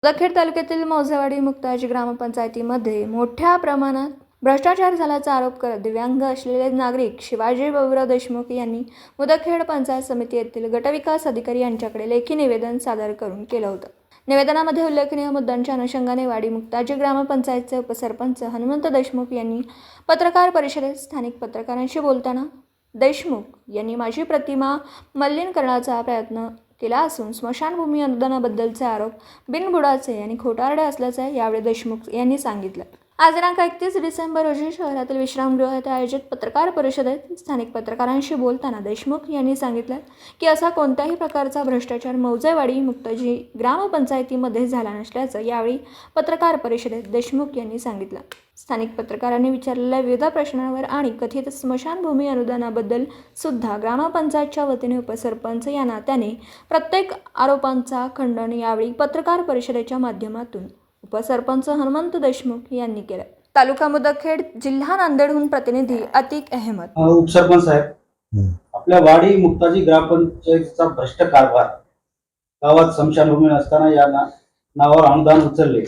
मुदखेड तालुक्यातील मौजेवाडी मुक्ताजी ग्रामपंचायतीमध्ये मोठ्या प्रमाणात भ्रष्टाचार झाल्याचा आरोप करत दिव्यांग असलेले नागरिक शिवाजी बाबूराव देशमुख यांनी मुदखेड पंचायत समिती येथील गटविकास अधिकारी यांच्याकडे लेखी निवेदन सादर करून केलं होतं। निवेदनामध्ये उल्लेखनीय मुद्द्यांच्या अनुषंगाने वाडी मुक्ताजी ग्रामपंचायतचे उपसरपंच हनुमंत देशमुख यांनी पत्रकार परिषदेत स्थानिक पत्रकारांशी बोलताना देशमुख यांनी माझी प्रतिमा मलिन करण्याचा प्रयत्न केला असून स्मशानभूमी अनुदानाबद्दलचे आरोप बिनबुडाचे आणि खोटारडे असल्याचे यावेळी देशमुख यांनी सांगितलं। आज दिनांक 31 डिसेंबर रोजी शहरातील विश्रामगृह येथे आयोजित पत्रकार परिषदेत स्थानिक पत्रकारांशी बोलताना देशमुख यांनी सांगितलं की असा कोणत्याही प्रकारचा भ्रष्टाचार मौजेवाडी मुक्ताजी ग्रामपंचायतीमध्ये झाला नसल्याचं यावेळी पत्रकार परिषदेत देशमुख यांनी सांगितलं। स्थानिक पत्रकारांनी विचारलेल्या विविध प्रश्नांवर आणि कथित स्मशानभूमी अनुदानाबद्दल सुद्धा ग्रामपंचायतच्या वतीने उपसरपंच या नात्याने प्रत्येक आरोपांचा खंडन यावेळी पत्रकार परिषदेच्या माध्यमातून उपसरपंच हनुमंत देशमुख यांनी केलं। तालुका मुदखेड, जिल्हा नांदेडहून प्रतिनिधी अतिक अहमद। उपसरपंच साहेब, आपल्या वाडी मुक्ताजी ग्रामपंचायतीचा भ्रष्ट कारभार, गावात स्मशानभूमी नसताना या नावावर अनुदान उचलले,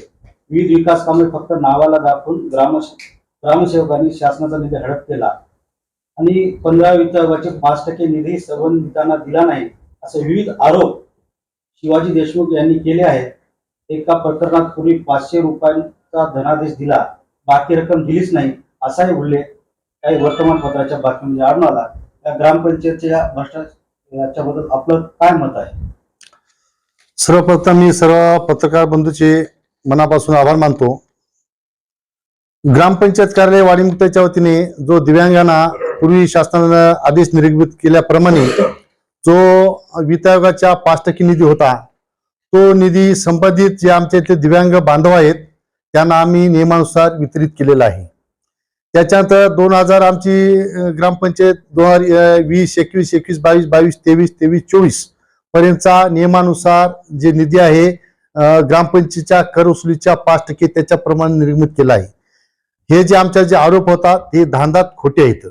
विविध विकास कामे फक्त नावाला दाखवून ग्रामसेवकांनी शासनाचा निधी हडप केला आणि 15 विभागाचे 5% निधी संबंधितांना दिला नाही असे विविध आरोप शिवाजी देशमुख यांनी केले आहेत। एका प्रकरणात पूर्वी 500 रुपयांचा धनादेश दिला, बाकी रक्कम दिलीच नाही असाही उल्लेख काही वर्तमानपत्राच्या बातमीमध्ये आढळून आला। या ग्रामपंचायतीच्या भ्रष्टाचाराबद्दल आपलं काय मत आहे? सर्वप्रथम मी सर्व पत्रकार बंधूचे मनापासून आभार मानतो। ग्रामपंचायत कार्यालय वाडी मुक्ताच्या वतीने जो दिव्यांगांना पूर्वी शासनाने आदेश निर्गमित केल्याप्रमाणे जो वित्त आयोगाच्या 5% निधी होता, तो निधी संबंधित जे आमच्या इथले दिव्यांग बांधव आहेत त्यांना आम्ही नियमानुसार वितरित केलेला आहे। त्याच्यानंतर 2000 आमची ग्रामपंचायत 2020, 21, 21, 22, 22, 23, 23, 24 पर्यंतचा नियमानुसार जे निधी आहे ग्रामपंचायतीच्या कर वसुलीच्या 5% त्याच्याप्रमाणे निर्मित केला आहे। हे जे आमच्या जे आरोप होता ते धांदात खोटे आहेत।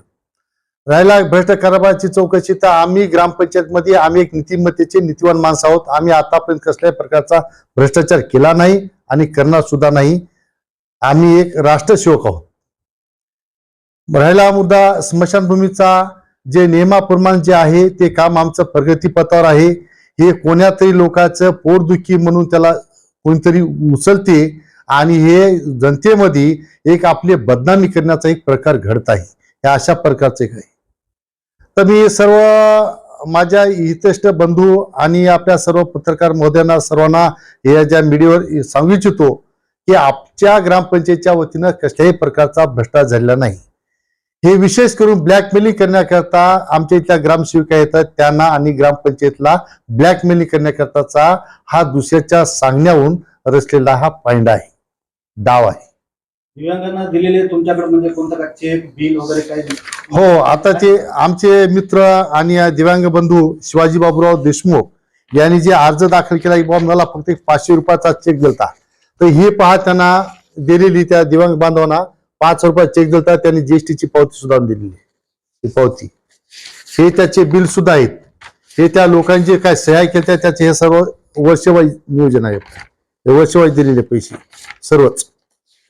राहिला भ्रष्ट कारभाराची चौकशी, तर आम्ही ग्रामपंचायतमध्ये आम्ही एक नीतिमत्तेचे नीतिवान माणसं आहोत। आम्ही आतापर्यंत कसल्याही प्रकारचा भ्रष्टाचार केला नाही आणि करणार सुद्धा नाही। आम्ही एक राष्ट्रसेवक आहोत। राहिला मुद्दा स्मशानभूमीचा, जे नियमाप्रमाणे जे आहे ते काम आमचं प्रगतीपथावर आहे। हे कोण्यातरी लोकांचं पोटदुखी म्हणून त्याला कोणीतरी उचलते आणि हे जनतेमध्ये एक आपली बदनामी करण्याचा एक प्रकार घडत आहे। हे अशा प्रकारचे काही तर मी सर्व माझ्या हितैषी बंधू आणि आपल्या सर्व पत्रकार महोदयांना सर्वांना या ज्या मीडियावर सांगू इच्छितो की आमच्या ग्रामपंचायतीच्या वतीनं कसल्याही प्रकारचा भ्रष्टाचार झालेला नाही। हे विशेष करून ब्लॅकमेलिंग करण्याकरता आमच्या इथल्या ग्रामसेविका येतात, त्यांना आणि ग्रामपंचायतला ब्लॅकमेलिंग करण्याकरताचा हा दुसऱ्याच्या सांगण्याहून रचलेला हा पॉइंट आहे, डाव आहे। दिव्यांगांना दिलेले तुमच्याकडे म्हणजे कोणता का चेक बिल वगैरे काही? हो, आता ते आमचे मित्र आणि दिव्यांग बंधू शिवाजी बाबूराव देशमुख यांनी जे अर्ज दाखल केला की बाबा मला फक्त 500 रुपयाचा चेक दिलता, तर हे पहा त्यांना दिलेली त्या दिव्यांग बांधवांना 5 रुपये चेक दिलता, त्यांनी जीएसटीची पावती सुद्धा दिलेली पावती, हे त्याचे बिल सुद्धा आहेत। हे त्या लोकांचे काय सह्या केल्या त्याचे हे सर्व वर्षवाईज नियोजन आहे। हे वर्षवाईज दिलेले पैसे सर्वच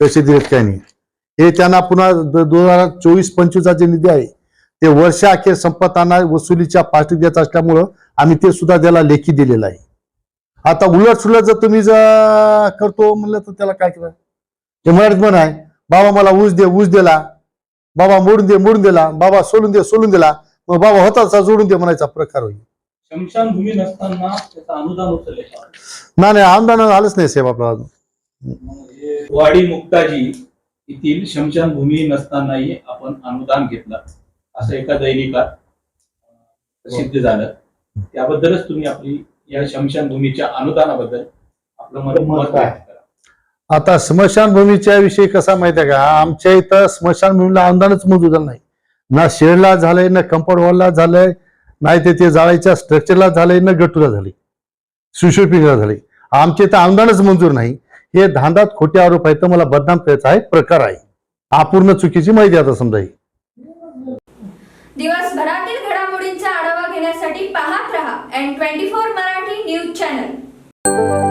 पैसे दिलेत काही नाही। हे त्यांना पुन्हा 2024-25 जे निधी आहे ते वर्ष अखेर संपताना वसुलीच्या 5% द्यायचा असल्यामुळं आम्ही ते सुद्धा त्याला लेखी दिलेलं आहे। आता उलट सुलट जर तुम्ही जर करतो म्हणलं तर त्याला काय केलं, हे मराठीत म्हण आहे, बाबा मला ऊस दे, ऊस दिला, बाबा मोडून दे, मोडून दिला, बाबा सोलून दे, सोलून दिला, मग बाबा होता जोडून दे म्हणायचा प्रकार होईल। स्मशानभूमी नसताना त्याचं अनुदान उचलले नाही, अनुदान आलंच नाही साहेब आपला अजून। वाडी मुक्ताजी येथील स्मशानभूमी नसतानाही आपण अनुदान घेतलं असं एका दैनिकात प्रसिद्ध झालं। त्याबद्दलच तुम्ही आपली या स्मशानभूमीच्या अनुदानाबद्दल आपलं मत व्यक्त करा। आता स्मशानभूमीच्या विषयी कसा माहिती आहे का, आमच्या इथं स्मशानभूमीला अनुदानच मंजूर झालं नाही, ना शेडला झालंय, ना कंपाऊंड वॉलला झालंय, नाही ते जाळायच्या स्ट्रक्चरला झालंय, ना गटूला झाले, सुशोभिंगला झाले। आमच्या इथं अनुदानच मंजूर नाही। हे धांदात खोटे आरोप आहेत, तर मला बदनाम करायचा आहे प्रकार आहे, अपूर्ण चुकीची माहिती आता समजा। दिवसभरातील घडामोडींचा आढावा घेण्यासाठी पाहत रहा N24 मराठी न्यूज चॅनल।